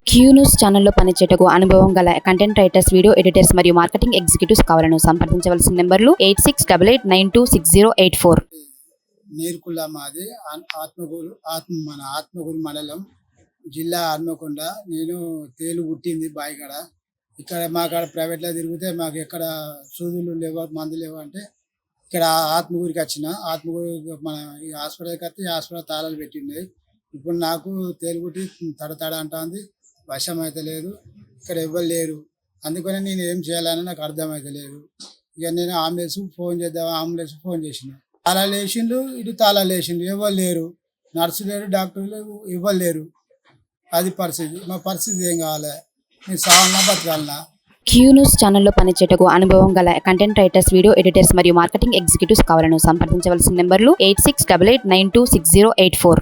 Q news ఛానల్లో పనిచేయటకు అనుభవం గల కంటెంట్ రైటర్స్, వీడియో ఎడిటర్స్ మరియు మార్కెటింగ్ ఎగ్జిక్యూటివ్స్ కావాలను సంప్రదించవలసిన నెంబర్లు 8688926084. నీర్కుల మాది ఆత్మకూరు మండలం, జిల్లా హన్మకొండ. నేను తేలు పుట్టింది బాయికాడ. ఇక్కడ మా కాడ ప్రైవేట్లో తిరిగితే మాకు ఎక్కడ సూదులు లేవు, మందులు లేవు అంటే ఇక్కడ ఆత్మకూరికి వచ్చిన. ఆత్మకూరు మన ఈ హాస్పిటల్కి వస్తే ఈ హాస్పిటల్ తాళాలు పెట్టినాయి. ఇప్పుడు నాకు తేలు పుట్టి తడతడ అంటుంది, వశం అయితే లేదు, ఇక్కడ ఎవ్వరు లేరు. అందుకని నేను ఏం చేయాలని నాకు అర్థమైతే లేదు. ఇక నేను అంబులెన్స్కి ఫోన్ చేసిన. తాళాలు వేసిండు, ఇటు తాళాలు వేసిండు, ఎవరు లేరు. నర్సు లేరు, డాక్టర్ లేరు, ఇవ్వరు లేరు. అది పరిస్థితి. మా పరిస్థితి ఏం కావాలి? నేను సావాలన్నా బతకాలన్నా? క్యూ న్యూస్ ఛానల్లో పనిచేయటకు అనుభవం గల కంటెంట్ రైటర్స్, వీడియో ఎడిటర్స్ మరియు మార్కెటింగ్ ఎగ్జిక్యూటివ్స్ కావాలను సంప్రదించవలసిన నెంబర్లు 8688926084.